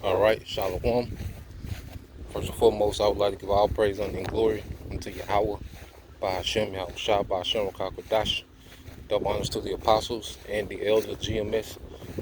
All right, Shalom. First and foremost, I would like to give all praise, honor, and glory unto Yahweh, by Hashem, Yahweh Shah, by Hashem, Kakadash. Double honors to the apostles and the elders, GMS,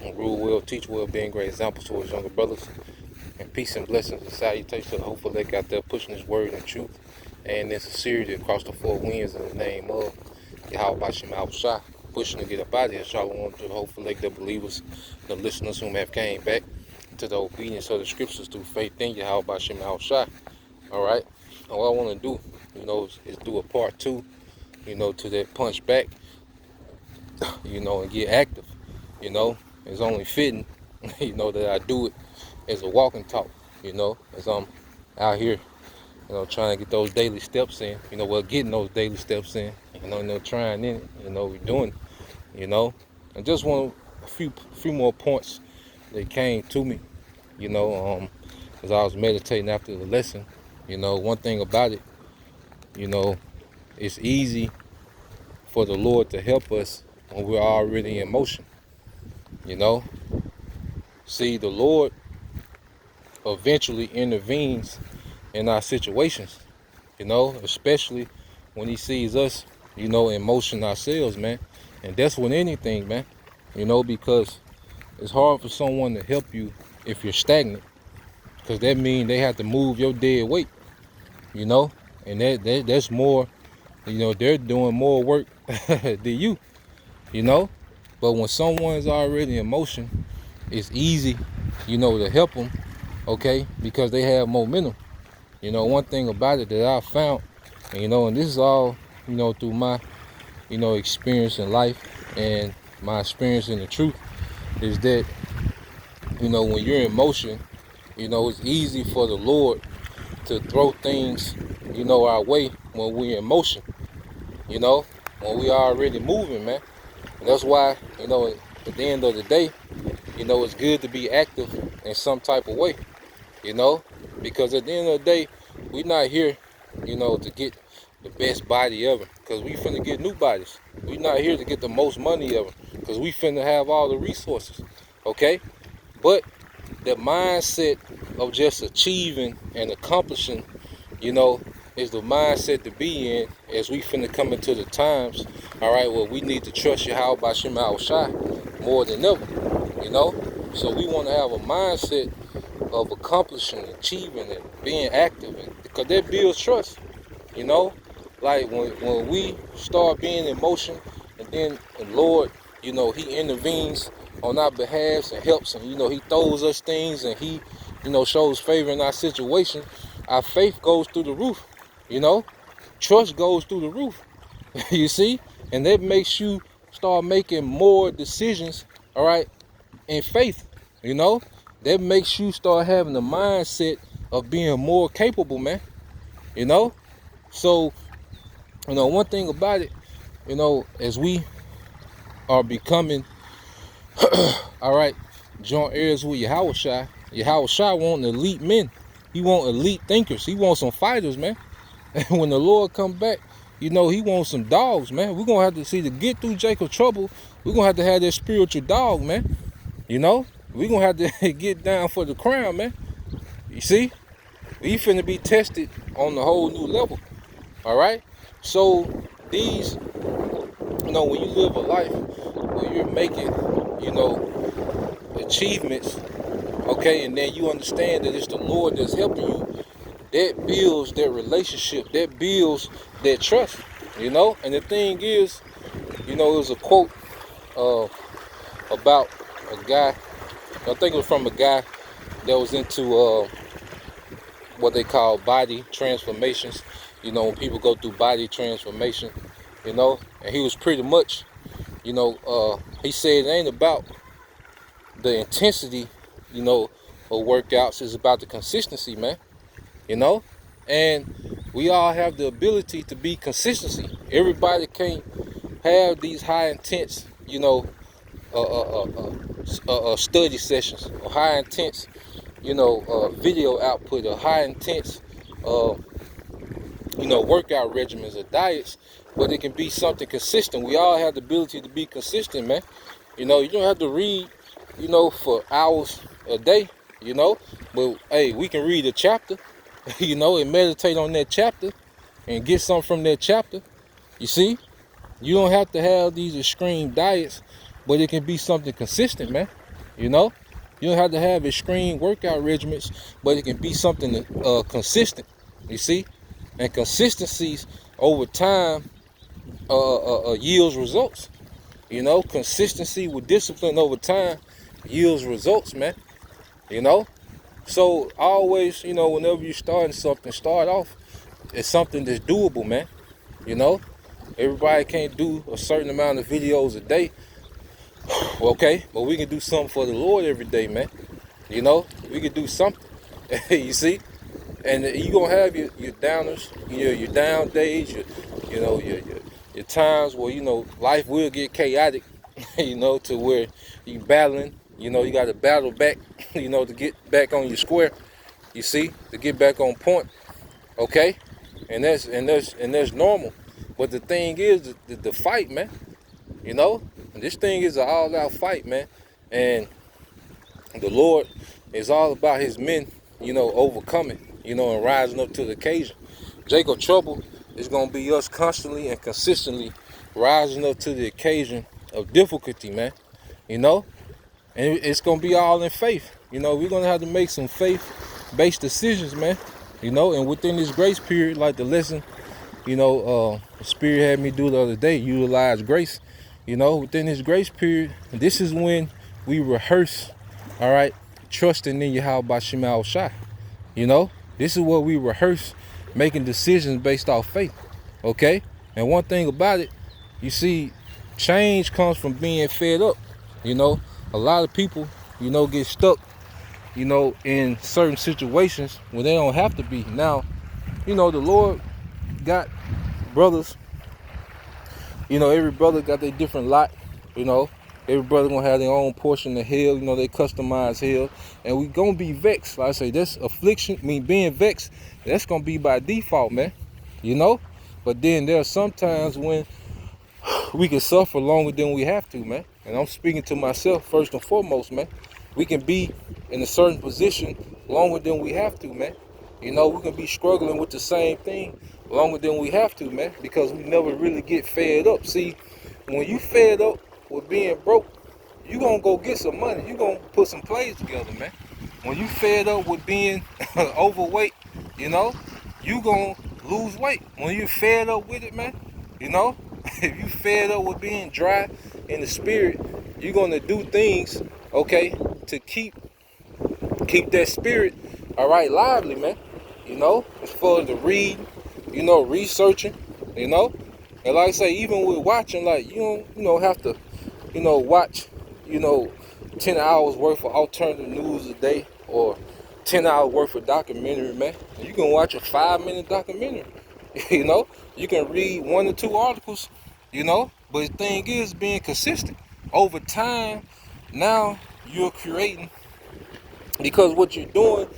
and rule well, teach well, being great examples to his younger brothers. And peace and blessings and salutations to the hopeful elect out there pushing his word and truth and in sincerity across the four winds in the name of Yahweh Bashem Yahweh Shah, pushing to get up out of here. Shalom to the hopeful elect, the believers, the listeners whom have came back to the obedience of the scriptures through faith in Yahweh Bashem Yahweh Shah. All right, all I want to do, is do a part two, to that punch back, and get active. It's only fitting, that I do it as a walking talk, as I'm out here, trying to get those daily steps in, getting those daily steps in, trying in it, we're doing it, and just want a few more points that came to me, as I was meditating after the lesson. One thing about it, it's easy for the Lord to help us when we're already in motion, See, the Lord eventually intervenes in our situations, especially when he sees us, in motion ourselves, man. And that's with anything, man, because it's hard for someone to help you if you're stagnant, because that means they have to move your dead weight, and that's more, they're doing more work than you, but when someone's already in motion, it's easy, to help them, okay, because they have momentum. One thing about it that I found, and this is all, through my, experience in life and my experience in the truth, is that, when you're in motion, it's easy for the Lord to throw things, our way when we're in motion, when we are already moving, man. And that's why, at the end of the day, it's good to be active in some type of way, because at the end of the day, we're not here, to get the best body ever, because we finna get new bodies. We're not here to get the most money ever, because we finna have all the resources, okay? But the mindset of just achieving and accomplishing, is the mindset to be in as we finna come into the times, all right, well, we need to trust Yahweh Bashem Yahweh Shai more than ever, So we want to have a mindset of accomplishing, achieving, and being active, because that builds trust, Like when we start being in motion, and then the Lord, he intervenes on our behalf and helps, and he throws us things, and he, shows favor in our situation. Our faith goes through the roof, Trust goes through the roof, you see, and that makes you start making more decisions, all right, in faith, That makes you start having the mindset of being more capable, man, So, one thing about it, as we are becoming, all right, joint heirs with Yahweh Shai want elite men. He want elite thinkers. He wants some fighters, man. And when the Lord come back, he wants some dogs, man. We're going to have to see, to get through Jacob's trouble, we're going to have that spiritual dog, man. We're going to have to get down for the crown, man. You see? We finna be tested on a whole new level, all right? So these, when you live a life where you're making, achievements, okay, and then you understand that it's the Lord that's helping you, that builds that relationship, that builds that trust, And the thing is, it was a quote about a guy, I think it was from a guy that was into what they call body transformations, when people go through body transformation, and he was pretty much, he said it ain't about the intensity, of workouts, it's about the consistency, man, and we all have the ability to be consistency. Everybody can't have these high intense, study sessions, or high intense, video output, or high intense, workout regimens or diets, but it can be something consistent. We all have the ability to be consistent, man. You don't have to read, for hours a day, you know. But hey, we can read a chapter, you know, and meditate on that chapter and get something from that chapter. You see, you don't have to have these extreme diets, but it can be something consistent, man. You know, you don't have to have extreme workout regimens, but it can be something consistent. You see, and consistencies over time yields results. You know, consistency with discipline over time yields results, man. You know, so always, you know, whenever you're starting something, start off as something that's doable, man. You know, everybody can't do a certain amount of videos a day, okay, but we can do something for the Lord every day, man. You know, we can do something. You see, and you're gonna have your downers, your down days, you know, your times where, you know, life will get chaotic, you know, to where you battling, you know, you got to battle back, you know, to get back on your square. You see, to get back on point, okay, and that's normal. But the thing is, the fight, man. You know, this thing is an all-out fight, man, and the Lord is all about His men, you know, overcoming, you know, and rising up to the occasion. Jacob Trouble is gonna be us constantly and consistently rising up to the occasion of difficulty, man. You know, and it's gonna be all in faith. You know, we're gonna have to make some faith-based decisions, man. You know, and within this grace period, like the lesson, you know, the Spirit had me do the other day, utilize grace. You know, within this grace period, this is when we rehearse, all right, trusting in Yahweh Shema Shai. You know, this is what we rehearse, making decisions based off faith, okay? And one thing about it, you see, change comes from being fed up. You know, a lot of people, you know, get stuck, you know, in certain situations when they don't have to be. Now, you know, the Lord got brothers, you know, every brother got their different lot, you know. Every brother gonna have their own portion of hell, you know, they customize hell. And we gonna be vexed. Like I say, this affliction, being vexed, that's gonna be by default, man. You know? But then there are some times when we can suffer longer than we have to, man. And I'm speaking to myself first and foremost, man. We can be in a certain position longer than we have to, man. You know, we can be struggling with the same thing longer than we have to, man, because we never really get fed up. See, when you fed up with being broke, you gonna go get some money. You gonna put some plays together, man. When you fed up with being overweight, you know, you gonna lose weight. When you fed up with it, man, you know, if you fed up with being dry in the spirit, you're gonna do things, okay, to keep that spirit, all right, lively, man. You know, as far as the read, you know, researching, you know, and like I say, even with watching, like you don't, you know, have to, you know, watch, you know, 10 hours worth of alternative news a day or 10 hours worth of documentary, man. You can watch a 5-minute documentary. You know, you can read 1 or 2 articles, you know, but the thing is being consistent over time. Now you're creating, because what you're doing,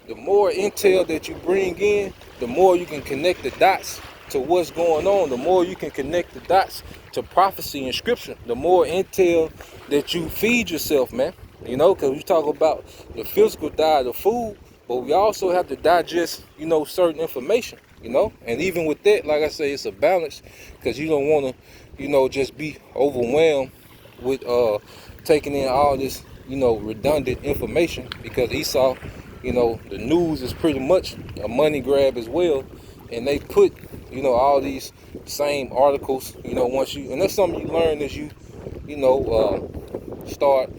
the more intel that you bring in, the more you can connect the dots to what's going on. The more you can connect the dots to prophecy and scripture, the more intel that you feed yourself, man. You know, because we talk about the physical diet of food, but we also have to digest, you know, certain information, you know. And even with that, like I say, it's a balance, because you don't want to, you know, just be overwhelmed with taking in all this, you know, redundant information, because Esau, you know, the news is pretty much a money grab as well, and they put, you know, all these same articles, you know, once you, and that's something you learn as you know, start,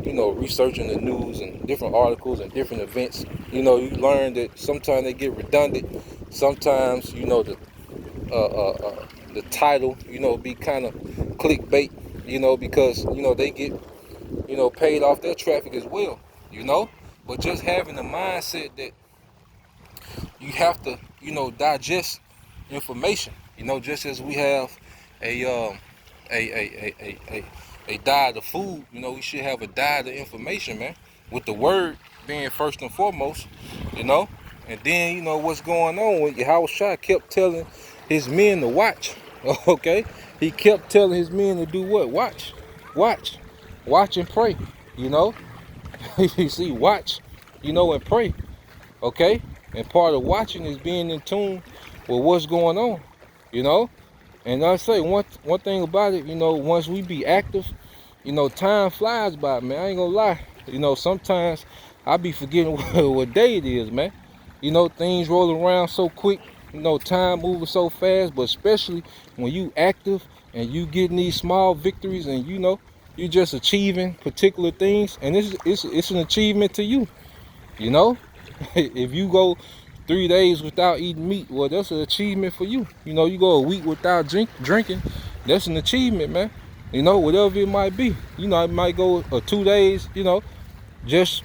you know, researching the news and different articles and different events. You know, you learn that sometimes they get redundant. Sometimes, you know, the title, you know, be kind of clickbait, you know, because, you know, they get, you know, paid off their traffic as well, you know. But just having the mindset that you have to, you know, digest information, you know, just as we have a diet of food, you know, we should have a diet of information, man, with the word being first and foremost, you know. And then, you know, what's going on with Yahweh Shai kept telling his men to watch, okay? He kept telling his men to do what? Watch and pray, you know. You see, watch, you know, and pray. Okay? And part of watching is being in tune with what's going on, you know? And I say one thing about it, you know, once we be active, you know, time flies by, man. I ain't gonna lie. You know, sometimes I be forgetting what day it is, man. You know, things roll around so quick, you know, time moving so fast, but especially when you active and you getting these small victories and you know, you just achieving particular things, and it's an achievement to you, you know? If you go 3 days without eating meat, well, that's an achievement for you. You know, you go a week without drinking, that's an achievement, man. You know, whatever it might be. You know, it might go 2 days, you know, just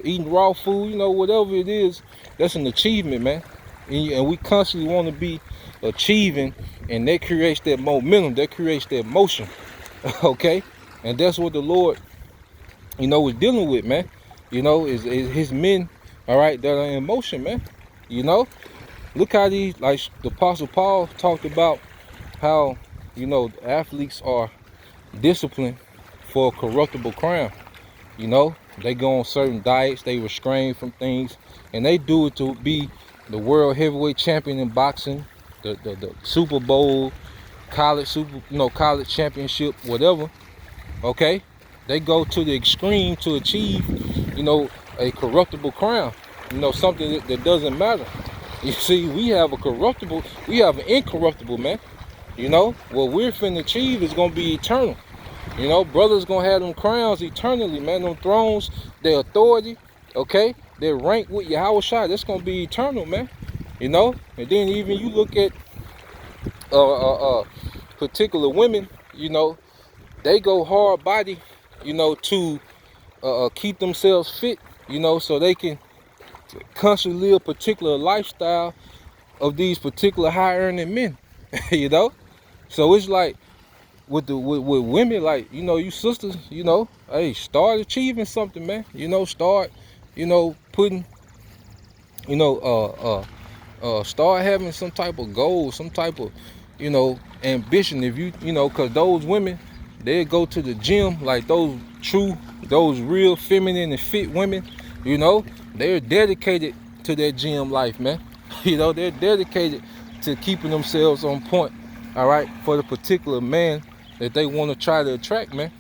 eating raw food, you know, whatever it is, that's an achievement, man. And we constantly want to be achieving, and that creates that momentum, that creates that motion, okay? And that's what the Lord, you know, is dealing with, man. You know, is his men, all right, that are in motion, man. You know, look how these, like the Apostle Paul talked about how, you know, athletes are disciplined for a corruptible crown. You know, they go on certain diets, they restrain from things, and they do it to be the world heavyweight champion in boxing, the Super Bowl, college championship, whatever. Okay, they go to the extreme to achieve, you know, a corruptible crown. You know, something that doesn't matter. You see, we have an incorruptible, man. You know, what we're finna achieve is gonna be eternal. You know, brothers gonna have them crowns eternally, man. Them thrones, their authority, okay? Their rank with Yahweh Shai, that's gonna be eternal, man. You know, and then even you look at particular women, you know, they go hard body, you know, to keep themselves fit, you know, so they can constantly live a particular lifestyle of these particular high earning men, you know. So it's like with women, like, you know, you sisters, you know, hey, start achieving something, man. You know, start, you know, putting, you know, start having some type of goal, some type of, you know, ambition. If you know, because those women, they go to the gym, like those real feminine and fit women, you know, they're dedicated to their gym life, man. You know, they're dedicated to keeping themselves on point, all right, for the particular man that they want to try to attract, man.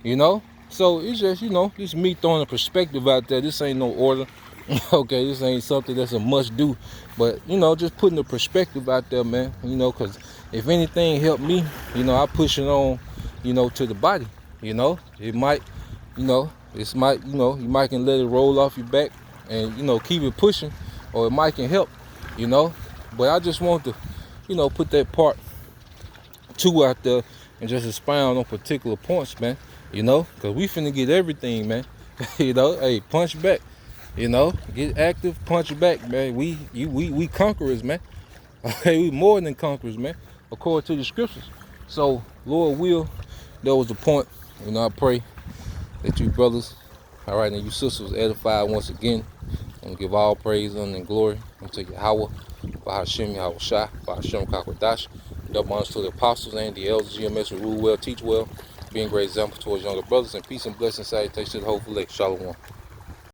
You know, so it's just, you know, just me throwing a perspective out there. This ain't no order. Okay, this ain't something that's a must do, but you know, just putting the perspective out there, man. You know, because if anything helped me, you know, I push it on, you know, to the body. You know, it might, you know, you know, you might can let it roll off your back and, you know, keep it pushing, or it might can help, you know. But I just want to, you know, put that part two out there and just expound on particular points, man. You know, because we finna get everything, man. You know, hey, punch back. You know, get active, punch back, man. We conquerors, man. Okay, we more than conquerors, man, according to the scriptures. So, Lord will, that was the point. You know, I pray that you brothers, all right, and you sisters edified once again, and give all praise and glory unto Yahweh, Bahashem Yahweh Shai, Bahashem Kakwadash. Double honors to the apostles and the elders, GMS who rule well, teach well, being great example towards younger brothers, and peace and blessings, salutation to the whole elect. Shalom.